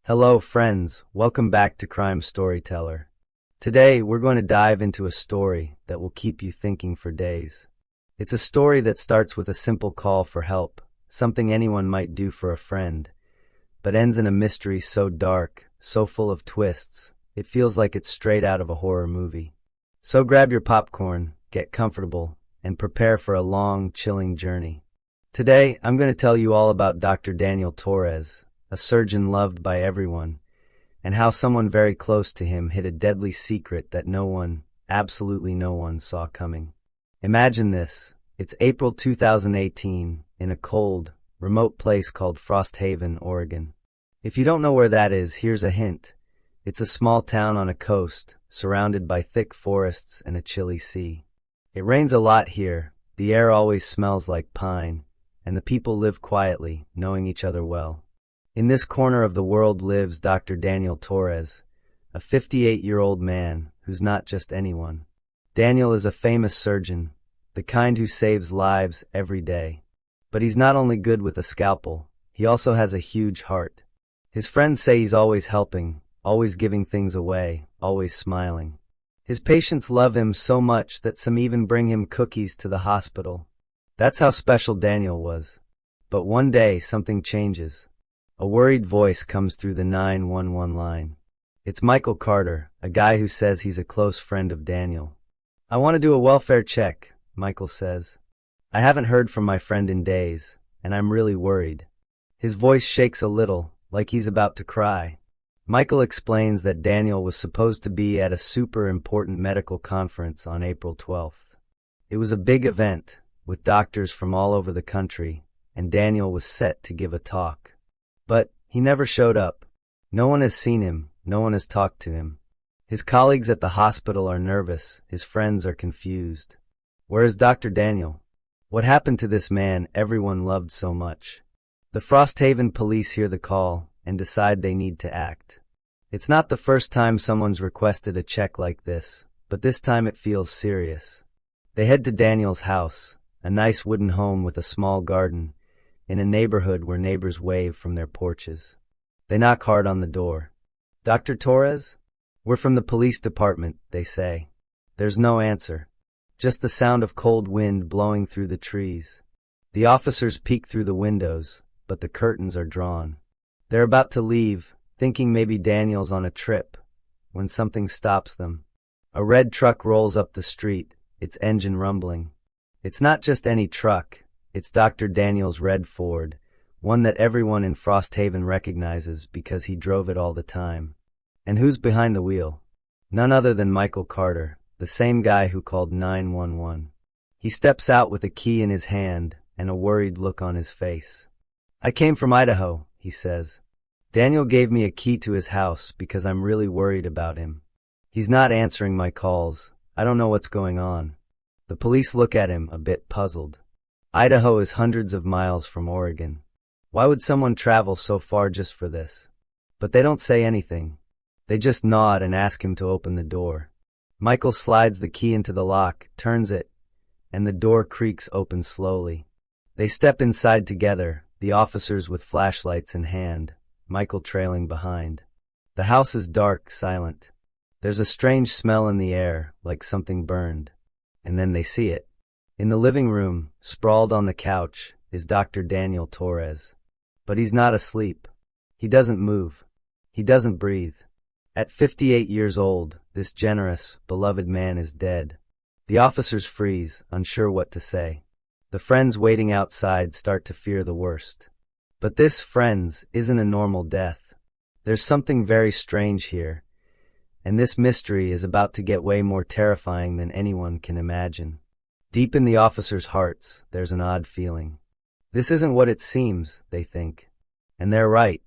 Hello, friends. Welcome back to Crime Storyteller. Today, we're going to dive into a story that will keep you thinking for days. It's a story that starts with a simple call for help, something anyone might do for a friend, but ends in a mystery so dark, so full of twists, it feels like it's straight out of a horror movie. So grab your popcorn, get comfortable, and prepare for a long, chilling journey. Today, I'm going to tell you all about Dr. Daniel Torres, a surgeon loved by everyone, and how someone very close to him hid a deadly secret that no one, absolutely no one, saw coming. Imagine this. It's April 2018 in a cold, remote place called Frost Haven, Oregon. If you don't know where that is, here's a hint. It's a small town on a coast, surrounded by thick forests and a chilly sea. It rains a lot here, the air always smells like pine, and the people live quietly, knowing each other well. In this corner of the world lives Dr. Daniel Torres, a 58-year-old man who's not just anyone. Daniel is a famous surgeon, the kind who saves lives every day. But he's not only good with a scalpel, he also has a huge heart. His friends say he's always helping, always giving things away, always smiling. His patients love him so much that some even bring him cookies to the hospital. That's how special Daniel was. But one day, something changes. A worried voice comes through the 911 line. It's Michael Carter, a guy who says he's a close friend of Daniel. "I want to do a welfare check," Michael says. "I haven't heard from my friend in days, and I'm really worried." His voice shakes a little, like he's about to cry. Michael explains that Daniel was supposed to be at a super important medical conference on April 12th. It was a big event, with doctors from all over the country, and Daniel was set to give a talk. But he never showed up. No one has seen him, no one has talked to him. His colleagues at the hospital are nervous, his friends are confused. Where is Dr. Daniel? What happened to this man everyone loved so much? The Frost Haven police hear the call and decide they need to act. It's not the first time someone's requested a check like this, but this time it feels serious. They head to Daniel's house, a nice wooden home with a small garden, in a neighborhood where neighbors wave from their porches. They knock hard on the door. "Dr. Torres?" "We're from the police department," they say. There's no answer, just the sound of cold wind blowing through the trees. The officers peek through the windows, but the curtains are drawn. They're about to leave, thinking maybe Daniel's on a trip, when something stops them. A red truck rolls up the street, its engine rumbling. It's not just any truck. It's Dr. Daniel's red Ford, one that everyone in Frost Haven recognizes because he drove it all the time. And who's behind the wheel? None other than Michael Carter, the same guy who called 911. He steps out with a key in his hand and a worried look on his face. "I came from Idaho," he says. "Daniel gave me a key to his house because I'm really worried about him. He's not answering my calls. I don't know what's going on." The police look at him, a bit puzzled. Idaho is hundreds of miles from Oregon. Why would someone travel so far just for this? But they don't say anything. They just nod and ask him to open the door. Michael slides the key into the lock, turns it, and the door creaks open slowly. They step inside together, the officers with flashlights in hand, Michael trailing behind. The house is dark, silent. There's a strange smell in the air, like something burned. And then they see it. In the living room, sprawled on the couch, is Dr. Daniel Torres. But he's not asleep. He doesn't move. He doesn't breathe. At 58 years old, this generous, beloved man is dead. The officers freeze, unsure what to say. The friends waiting outside start to fear the worst. But this, friends, isn't a normal death. There's something very strange here, and this mystery is about to get way more terrifying than anyone can imagine. Deep in the officers' hearts, there's an odd feeling. This isn't what it seems, they think. And they're right.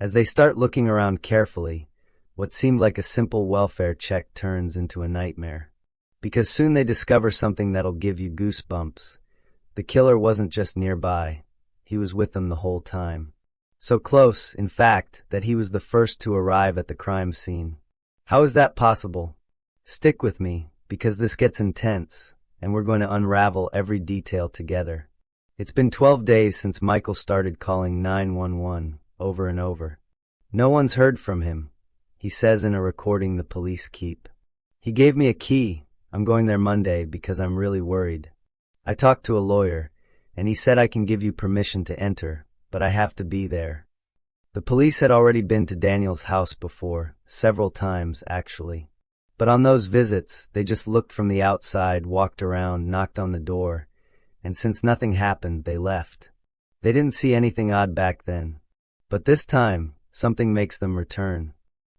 As they start looking around carefully, what seemed like a simple welfare check turns into a nightmare. Because soon they discover something that'll give you goosebumps. The killer wasn't just nearby. He was with them the whole time. So close, in fact, that he was the first to arrive at the crime scene. How is that possible? Stick with me, because this gets intense, and we're going to unravel every detail together. It's been 12 days since Michael started calling 911 over and over. No one's heard from him, he says in a recording the police keep. He gave me a key. I'm going there Monday because I'm really worried. I talked to a lawyer, and he said I can give you permission to enter, but I have to be there. The police had already been to Daniel's house before, several times actually. But on those visits, they just looked from the outside, walked around, knocked on the door, and since nothing happened, they left. They didn't see anything odd back then. But this time, something makes them return.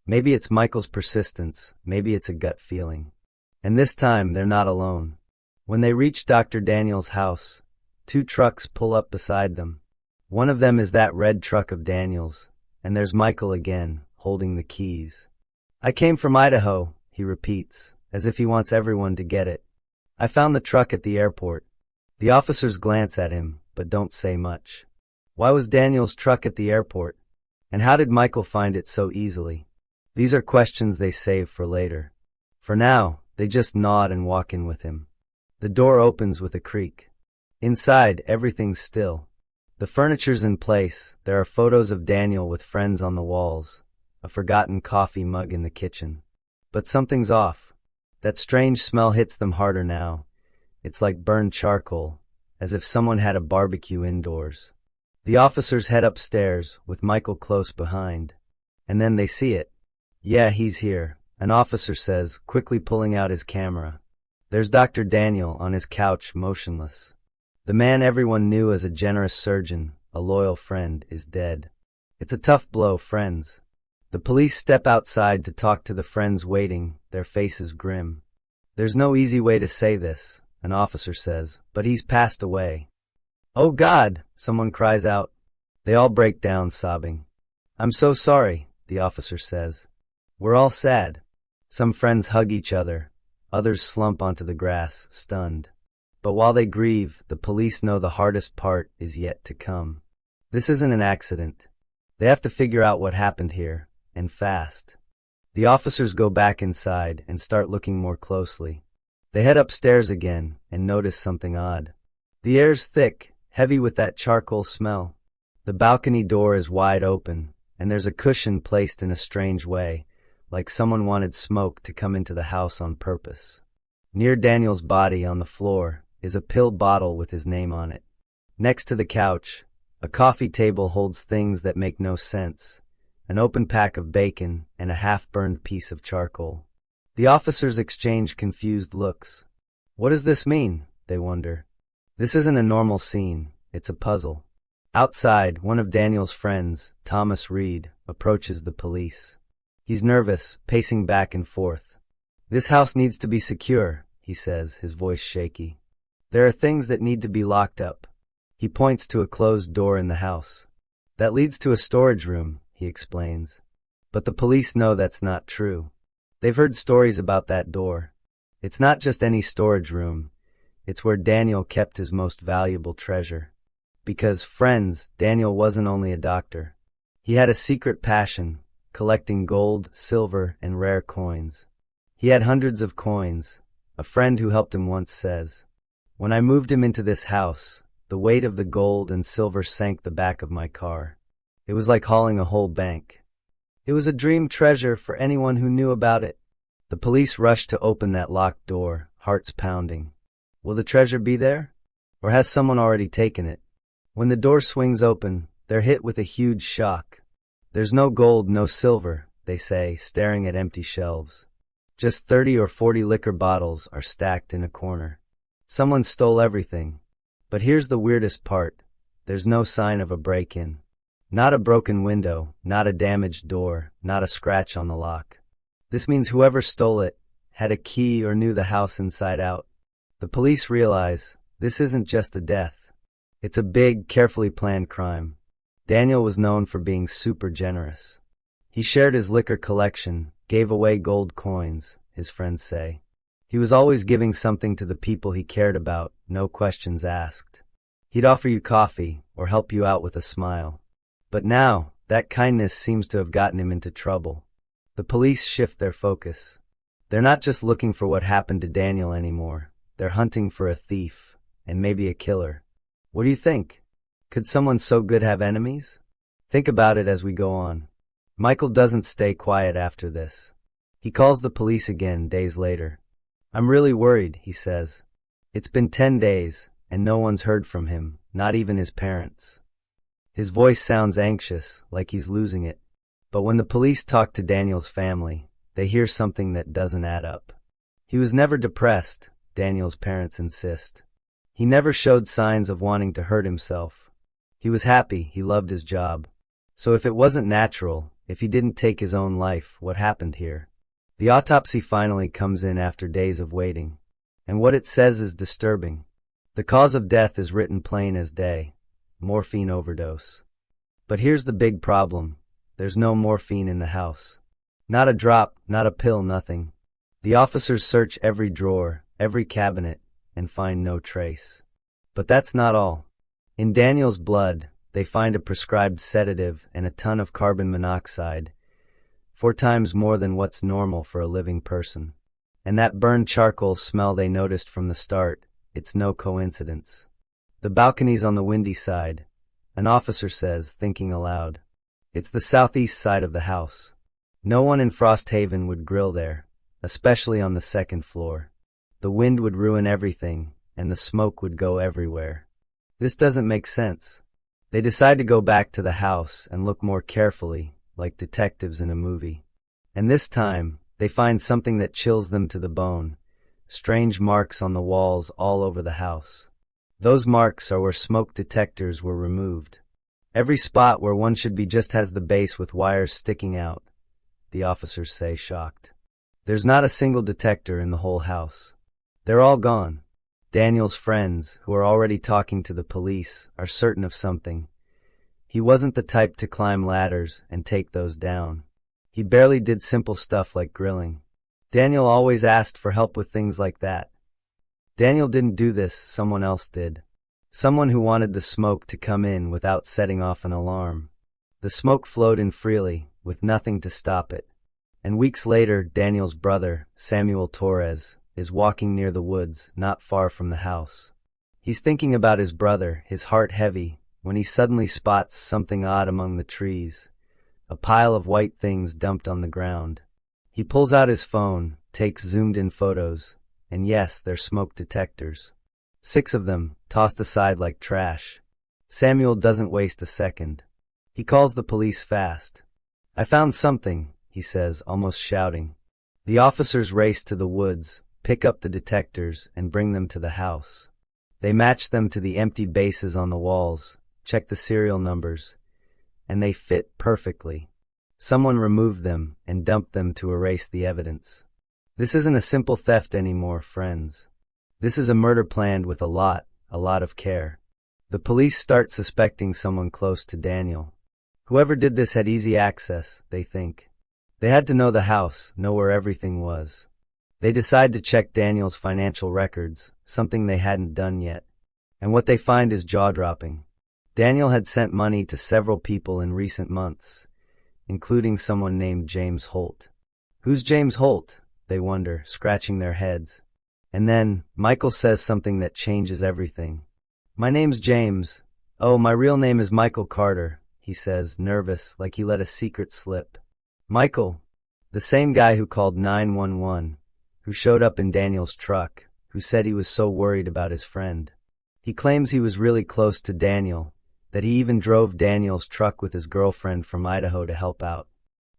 Maybe it's Michael's persistence, maybe it's a gut feeling. And this time, they're not alone. When they reach Dr. Daniel's house, 2 trucks pull up beside them. One of them is that red truck of Daniel's, and there's Michael again, holding the keys. I came from Idaho, he repeats, as if he wants everyone to get it. I found the truck at the airport. The officers glance at him, but don't say much. Why was Daniel's truck at the airport? And how did Michael find it so easily? These are questions they save for later. For now, they just nod and walk in with him. The door opens with a creak. Inside, everything's still. The furniture's in place. There are photos of Daniel with friends on the walls, a forgotten coffee mug in the kitchen. But something's off. That strange smell hits them harder now. It's like burned charcoal, as if someone had a barbecue indoors. The officers head upstairs, with Michael close behind. And then they see it. Yeah, he's here, an officer says, quickly pulling out his camera. There's Dr. Daniel on his couch, motionless. The man everyone knew as a generous surgeon, a loyal friend, is dead. It's a tough blow, friends. The police step outside to talk to the friends waiting, their faces grim. There's no easy way to say this, an officer says, but he's passed away. Oh God, someone cries out. They all break down, sobbing. I'm so sorry, the officer says. We're all sad. Some friends hug each other. Others slump onto the grass, stunned. But while they grieve, the police know the hardest part is yet to come. This isn't an accident. They have to figure out what happened here, and fast. The officers go back inside and start looking more closely. They head upstairs again and notice something odd. The air's thick, heavy with that charcoal smell. The balcony door is wide open, and there's a cushion placed in a strange way, like someone wanted smoke to come into the house on purpose. Near Daniel's body on the floor is a pill bottle with his name on it. Next to the couch, a coffee table holds things that make no sense, an open pack of bacon and a half-burned piece of charcoal. The officers exchange confused looks. What does this mean? They wonder. This isn't a normal scene, it's a puzzle. Outside, one of Daniel's friends, Thomas Reed, approaches the police. He's nervous, pacing back and forth. This house needs to be secure, he says, his voice shaky. There are things that need to be locked up. He points to a closed door in the house. That leads to a storage room, he explains. But the police know that's not true. They've heard stories about that door. It's not just any storage room. It's where Daniel kept his most valuable treasure. Because, friends, Daniel wasn't only a doctor. He had a secret passion, collecting gold, silver, and rare coins. He had hundreds of coins. A friend who helped him once says, "When I moved him into this house, the weight of the gold and silver sank the back of my car. It was like hauling a whole bank. It was a dream treasure for anyone who knew about it." The police rush to open that locked door, hearts pounding. Will the treasure be there? Or has someone already taken it? When the door swings open, they're hit with a huge shock. There's no gold, no silver, they say, staring at empty shelves. Just 30 or 40 liquor bottles are stacked in a corner. Someone stole everything. But here's the weirdest part. There's no sign of a break-in. Not a broken window, not a damaged door, not a scratch on the lock. This means whoever stole it had a key or knew the house inside out. The police realize this isn't just a death. It's a big, carefully planned crime. Daniel was known for being super generous. He shared his liquor collection, gave away gold coins, his friends say. He was always giving something to the people he cared about, no questions asked. He'd offer you coffee or help you out with a smile. But now, that kindness seems to have gotten him into trouble. The police shift their focus. They're not just looking for what happened to Daniel anymore. They're hunting for a thief, and maybe a killer. What do you think? Could someone so good have enemies? Think about it as we go on. Michael doesn't stay quiet after this. He calls the police again days later. "I'm really worried," he says. "It's been 10 days, and no one's heard from him, not even his parents." His voice sounds anxious, like he's losing it. But when the police talk to Daniel's family, they hear something that doesn't add up. He was never depressed, Daniel's parents insist. He never showed signs of wanting to hurt himself. He was happy, he loved his job. So if it wasn't natural, if he didn't take his own life, what happened here? The autopsy finally comes in after days of waiting. And what it says is disturbing. The cause of death is written plain as day: morphine overdose. But here's the big problem. There's no morphine in the house. Not a drop, not a pill, nothing. The officers search every drawer, every cabinet, and find no trace. But that's not all. In Daniel's blood, they find a prescribed sedative and a ton of carbon monoxide, 4 times more than what's normal for a living person. And that burned charcoal smell they noticed from the start, it's no coincidence. The balcony's on the windy side, an officer says, thinking aloud. It's the southeast side of the house. No one in Frosthaven would grill there, especially on the 2nd floor. The wind would ruin everything, and the smoke would go everywhere. This doesn't make sense. They decide to go back to the house and look more carefully, like detectives in a movie. And this time, they find something that chills them to the bone: strange marks on the walls all over the house. Those marks are where smoke detectors were removed. Every spot where one should be just has the base with wires sticking out, the officers say, shocked. There's not a single detector in the whole house. They're all gone. Daniel's friends, who are already talking to the police, are certain of something. He wasn't the type to climb ladders and take those down. He barely did simple stuff like grilling. Daniel always asked for help with things like that. Daniel didn't do this, someone else did. Someone who wanted the smoke to come in without setting off an alarm. The smoke flowed in freely, with nothing to stop it. And weeks later, Daniel's brother, Samuel Torres, is walking near the woods, not far from the house. He's thinking about his brother, his heart heavy, when he suddenly spots something odd among the trees. A pile of white things dumped on the ground. He pulls out his phone, takes zoomed-in photos, and yes, they're smoke detectors. 6 of them, tossed aside like trash. Samuel doesn't waste a second. He calls the police fast. "I found something," he says, almost shouting. The officers race to the woods, pick up the detectors, and bring them to the house. They match them to the empty bases on the walls, check the serial numbers, and they fit perfectly. Someone removed them and dumped them to erase the evidence. This isn't a simple theft anymore, friends. This is a murder planned with a lot of care. The police start suspecting someone close to Daniel. Whoever did this had easy access, they think. They had to know the house, know where everything was. They decide to check Daniel's financial records, something they hadn't done yet. And what they find is jaw-dropping. Daniel had sent money to several people in recent months, including someone named James Holt. Who's James Holt? They wonder, scratching their heads. And then, Michael says something that changes everything. "My name's James. Oh, my real name is Michael Carter," he says, nervous, like he let a secret slip. Michael, the same guy who called 911, who showed up in Daniel's truck, who said he was so worried about his friend. He claims he was really close to Daniel, that he even drove Daniel's truck with his girlfriend from Idaho to help out.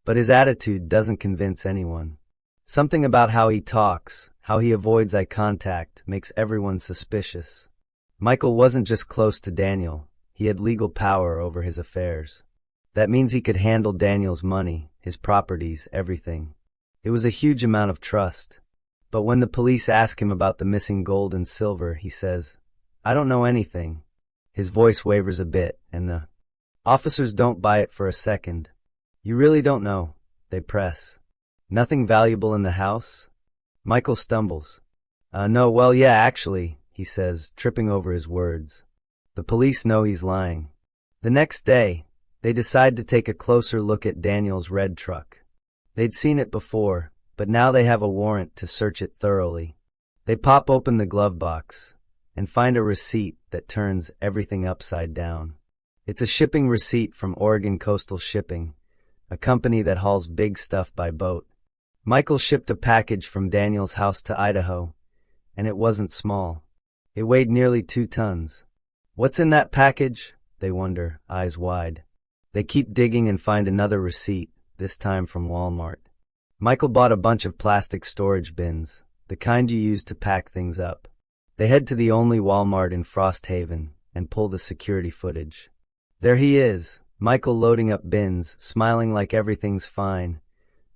But his attitude doesn't convince anyone. Something about how he talks, how he avoids eye contact, makes everyone suspicious. Michael wasn't just close to Daniel, he had legal power over his affairs. That means he could handle Daniel's money, his properties, everything. It was a huge amount of trust. But when the police ask him about the missing gold and silver, he says, "I don't know anything." His voice wavers a bit, and the officers don't buy it for a second. "You really don't know," they press. "Nothing valuable in the house?" Michael stumbles. No, well, yeah, actually," he says, tripping over his words. The police know he's lying. The next day, they decide to take a closer look at Daniel's red truck. They'd seen it before, but now they have a warrant to search it thoroughly. They pop open the glove box and find a receipt that turns everything upside down. It's a shipping receipt from Oregon Coastal Shipping, a company that hauls big stuff by boat. Michael shipped a package from Daniel's house to Idaho, and it wasn't small. It weighed nearly 2 tons. What's in that package? They wonder, eyes wide. They keep digging and find another receipt, this time from Walmart. Michael bought a bunch of plastic storage bins, the kind you use to pack things up. They head to the only Walmart in Frost Haven and pull the security footage. There he is, Michael loading up bins, smiling like everything's fine,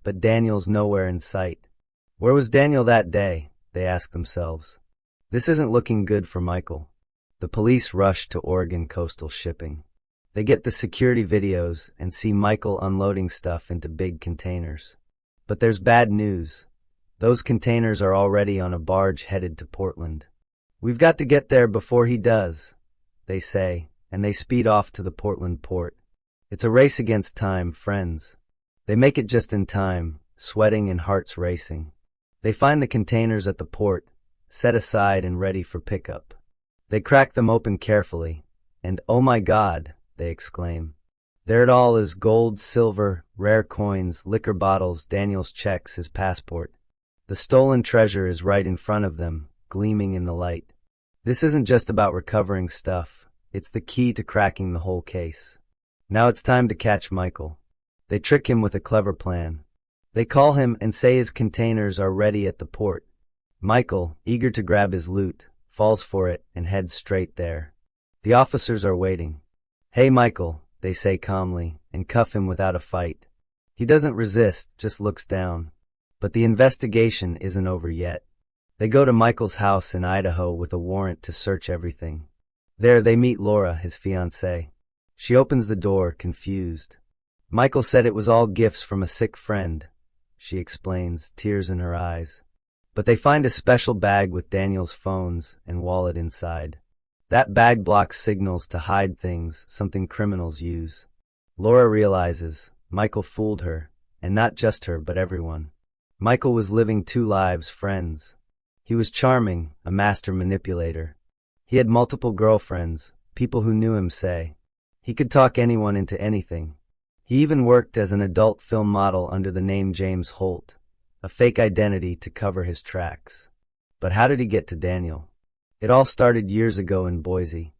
but Daniel's nowhere in sight. Where was Daniel that day? They ask themselves. This isn't looking good for Michael. The police rush to Oregon Coastal Shipping. They get the security videos and see Michael unloading stuff into big containers. But there's bad news. Those containers are already on a barge headed to Portland. We've got to get there before he does, they say, and they speed off to the Portland port. It's a race against time, friends. They make it just in time, sweating and hearts racing. They find the containers at the port, set aside and ready for pickup. They crack them open carefully, and oh my God, they exclaim. There it all is: gold, silver, rare coins, liquor bottles, Daniel's checks, his passport. The stolen treasure is right in front of them, gleaming in the light. This isn't just about recovering stuff, it's the key to cracking the whole case. Now it's time to catch Michael. They trick him with a clever plan. They call him and say his containers are ready at the port. Michael, eager to grab his loot, falls for it and heads straight there. The officers are waiting. Hey Michael, they say calmly, and cuff him without a fight. He doesn't resist, just looks down. But the investigation isn't over yet. They go to Michael's house in Idaho with a warrant to search everything. There they meet Laura, his fiancée. She opens the door, confused. Michael said it was all gifts from a sick friend, she explains, tears in her eyes. But they find a special bag with Daniel's phones and wallet inside. That bag blocks signals to hide things, something criminals use. Laura realizes Michael fooled her, and not just her, but everyone. Michael was living 2 lives, friends. He was charming, a master manipulator. He had multiple girlfriends, people who knew him say. He could talk anyone into anything. He even worked as an adult film model under the name James Holt, a fake identity to cover his tracks. But how did he get to Daniel? It all started years ago in Boise.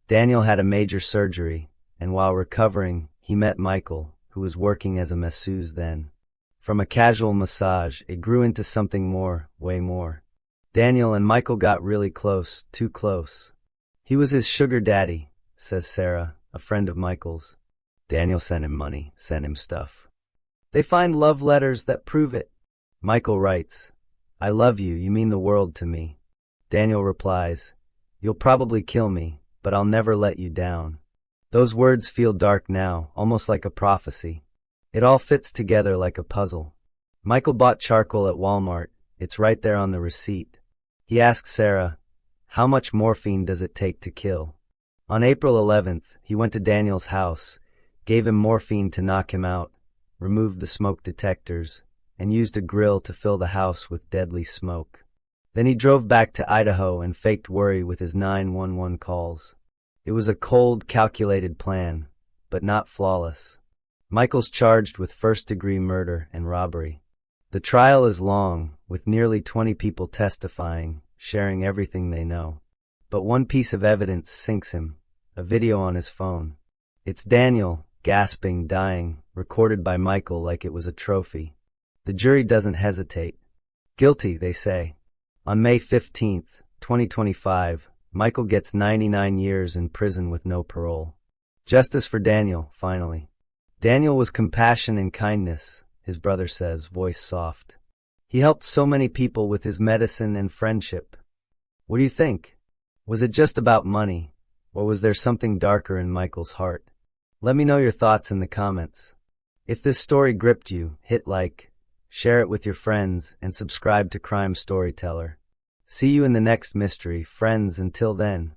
Daniel had a major surgery, and while recovering, he met Michael, who was working as a masseuse then. From a casual massage, it grew into something more, way more. Daniel and Michael got really close, too close. He was his sugar daddy, says Sarah, a friend of Michael's. Daniel sent him money, sent him stuff. They find love letters that prove it. Michael writes, "I love you, you mean the world to me." Daniel replies, "You'll probably kill me, but I'll never let you down." Those words feel dark now, almost like a prophecy. It all fits together like a puzzle. Michael bought charcoal at Walmart. It's right there on the receipt. He asks Sarah, "How much morphine does it take to kill?" On April 11th, he went to Daniel's house, gave him morphine to knock him out, removed the smoke detectors, and used a grill to fill the house with deadly smoke. Then he drove back to Idaho and faked worry with his 911 calls. It was a cold, calculated plan, but not flawless. Michael's charged with first-degree murder and robbery. The trial is long, with nearly 20 people testifying, sharing everything they know. But one piece of evidence sinks him, a video on his phone. It's Daniel, gasping, dying, recorded by Michael like it was a trophy. The jury doesn't hesitate. Guilty, they say. On May 15th, 2025, Michael gets 99 years in prison with no parole. Justice for Daniel, finally. Daniel was compassion and kindness, his brother says, voice soft. He helped so many people with his medicine and friendship. What do you think? Was it just about money, or was there something darker in Michael's heart? Let me know your thoughts in the comments. If this story gripped you, hit like, share it with your friends, and subscribe to Crime Storyteller. See you in the next mystery, friends. Until then.